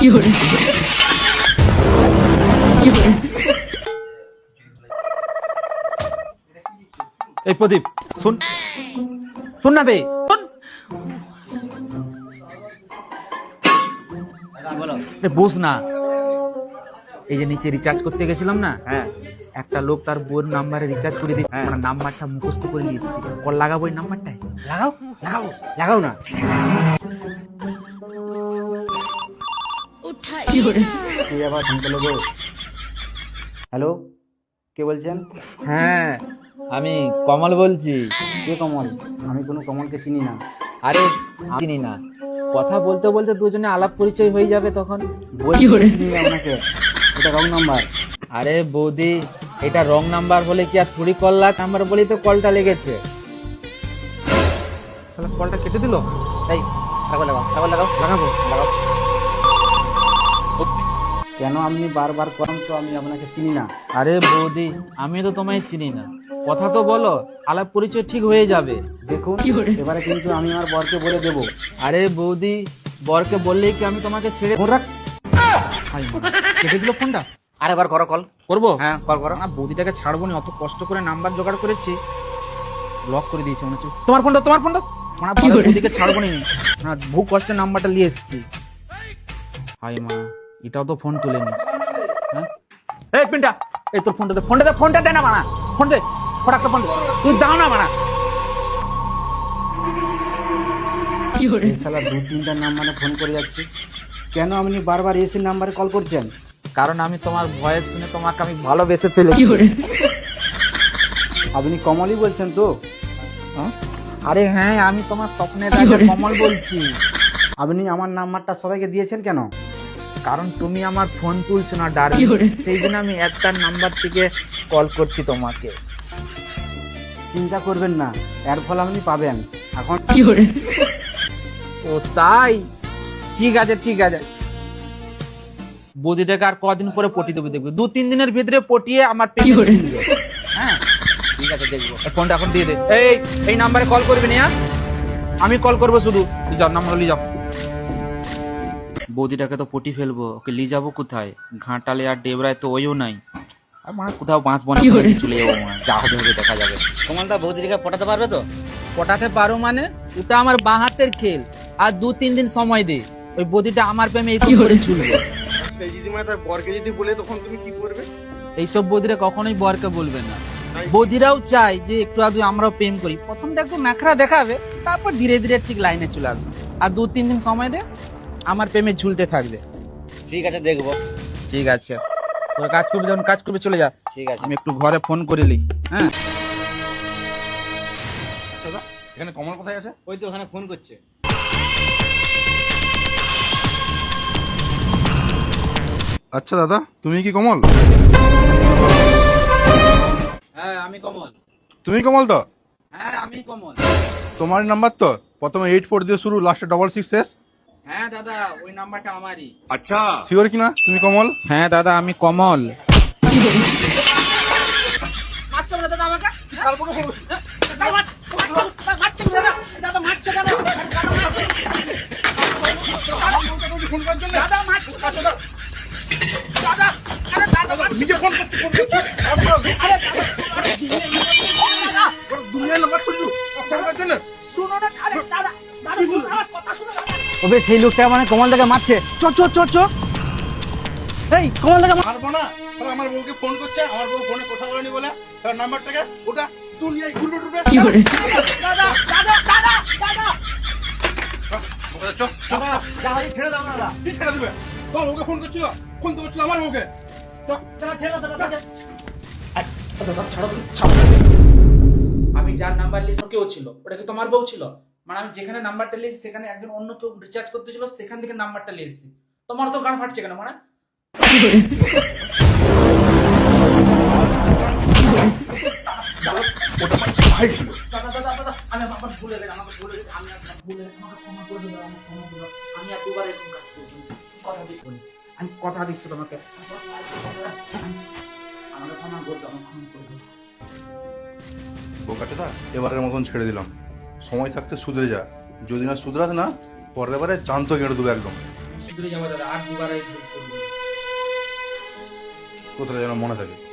এই প্রদীপ শুন, শুন না বে, বুঝ না। এই যে নিচে রিচার্জ করতে গেছিলাম না, হ্যাঁ একটা লোক তার বোর নাম্বারে রিচার্জ করে দিচ্ছে, হ্যাঁ। মানে নাম্বারটা মুখস্থ করে নিয়ে এসেছি। কল লাগাবো এই নাম্বারটায়। লাগাও লাগাও লাগাও না। কি আবার ফোন করলো গো? হ্যালো, কে বলছেন? হ্যাঁ আমি কমল বলছি। কে কমল? আমি কোনো কমলকে চিনি না। আরে চিনি না, কথা বলতে বলতে দুজনে আলাপ পরিচয় হয়ে যাবে তখন। বলছি চিনি না আপনাকে, এটা রং নাম্বার। আরে বৌদি, এটা রং নাম্বার হলে কি আর থোড়ি কল নাম্বার বলেই তো কলটা লেগেছে। শালা কলটা কেটে দিল। এই লাগাও লাগাও লাগাও লাগাও লাগাবো। লাগাও। কেন আপনি বারবার করেন তো? আমি আপনাকে চিনি না। আরে বৌদি, আমি তো তোমায় চিনি না, কথা তো বলো, আলাপ পরিচয় ঠিক হয়ে যাবে। দেখুন এবারে কিন্তু আমি আমার বরকে বলে দেবো। আরে বৌদি, বরকে বললেই কি আমি তোমাকে ছেড়ে ফোন রাখ। হাই মা, কেটে দিল ফোনটা। আরেকবার করো কল। করবো? হ্যাঁ কল করো। না বৌদিটাকে ছাড়বো না, অত কষ্ট করে নাম্বার জোগাড় করেছি, ব্লক করে দিয়েছি মনে হচ্ছে। তোমার ফোন দাও, তোমার ফোন দাও। মানে বৌদিকে ছাড়বো না, না বহু কষ্টে নাম্বারটা নিয়ে এসেছি। হাই মা, এটাও তো ফোন তুলেনি। হ্যাঁ এই পিন্টা, এই তোর ফোনটা দে, ফোনটা দে, ফোনটা দে না মানা, ফোন দে, ফটাকটা ফোন দে, তুই দাও না মানা। এই শালা দু তিনটা নাম্বারে ফোন করে যাচ্ছি, কেন আপনি বারবার এসি নাম্বারে কল করছেন? কারণ আমি তোমার ভয়েস শুনে তোমাকে আমি ভালোবেসে ফেলেছি। আপনি কমলই বলছেন তো? হ্যাঁ? আরে হ্যাঁ, আমি তোমার স্বপ্নের রাজা কমল বলছি। আপনি আমার নাম্বারটা সবাইকে দিয়েছেন কেন? কারণ তুমি আমার ফোন তুলছো না ডার্লিং, সেই জন্য আমি একটা নাম্বার থেকে কল করছি তোমাকে। চিন্তা করবেন না, এর ফল আপনি পাবেন এখন। ও তাই, ঠিক আছে ঠিক আছে। বৌদিটাকে আর কদিন পরে পটি দেবো, দেখবে 2-3 দিনের ভিতরে পটিয়ে আমার পেটে ঢুকবে। হ্যাঁ ঠিক আছে, দেখবো। ফোনটা এখন দিয়ে দে। এই নাম্বারে কল করবি না, আমি কল করবো শুধু। যাও নাম্বার নিয়ে যাও। বৌদিটাকে তো পটি ফেলবো, ওকে নিয়ে যাবো কোথায়? ঘাটালে আর ডেবরায় তো ওইও নাই, আর মানে কোথাও বাঁশ বনে চলে যাবো, যা হবে হবে দেখা যাবে। কমলদা বৌদিকে পটাতে পারবে তো? পটাতে পারো মানে? ওটা আমার বাঁ হাতের খেল, আর 2-3 দিন সময় দে, ওই বৌদিটা আমার প্রেমে এই করে ঝুলবে। এইসব বৌদিরা কখনোই বরকে বলবে না। বৌদিরাও চায় যে একটু আধটু আমরাও প্রেম করি, প্রথমটা একটু নাখরা দেখাবে, তারপর ধীরে ধীরে ঠিক লাইনে চলে আসবে। আর 2-3 দিন সময় দে, আমার প্রেমে ঝুলতে থাকবে। ঠিক আছে দেখবো। ঠিক আছে, তোর কাজ করবি, যখন কাজ করবি চলে যা। ঠিক আছে। আমি একটু ঘরে ফোন করে লি। হ্যাঁ এখানে কমল কোথায় আছে? ওই তো ওখানে ফোন করছে। আচ্ছা দাদা, তুমি কি কমল? হ্যাঁ আমি কমল। তুমি কমল তো? হ্যাঁ আমি কমল। তোমার নাম্বার তো? প্রথমে 84 দিয়ে শুরু, লাস্টে 66 শেষ। হ্যাঁ দাদা, ওই নাম্বারটা আমারই। শিওর কি না তুমি কমল? হ্যাঁ দাদা আমি কমল। ওবে সেই লোকটা মানে কমলদাকে মারছে। চ চ চ চ। এই কমলদাকে মারবো না, তাহলে আমার বউকে ফোন করছে, আমার বউ ফোনে কথা বলেনি বলে তার নাম্বারটাকে ওটা তুই নিয়ে ঘুরবে টুরবে। চ চ, যা হয় ছেড়ে দাও না দাদা। কি ছেড়ে দিবে? তোমার বউকে ফোন করছিল, ফোন তো করছিল আমার বউকে। চ, ছেড়ে দাও দাদা। আমি যার নাম্বার লিস্ট কেউ ছিল, ওটা কি তোমার বউ ছিল? মানে আমি যেখানে নাম্বারটা লিখছি সেখানে একজন অন্য কেউ রিচার্জ করতে ছিল, সেখান থেকে নাম্বারটা লিখছি। তোমার তো গান ফাটছে কেন মানে? ভাই ছিল। দাদা দাদা দাদা, আমি আমার ভুলে গেছি, আমাকে ভুলে গেছি, আমি আপনাকে ভুলে গেছি, আমাকে ক্ষমা করে দেবেন, আমাকে ক্ষমা করে দেবেন। আমি আর দুবার এরকম কাজ করছি, কথা দিচ্ছি, আমি কথা দিচ্ছি তোমাকে, আমাকে ক্ষমা করে দাও, আমাকে ক্ষমা করে দাও। বোকাচোদা, এবারের মতন ছেড়ে দিলাম, সময় থাকতে শুধরে যা, যদি না শুধরাস না পরের বারে জানতো কেটে দেবো একদম। শুধরে যাবো দাদা, আর দুবার এই ভুল করবো না। কোথায় যেন মনে থাকে।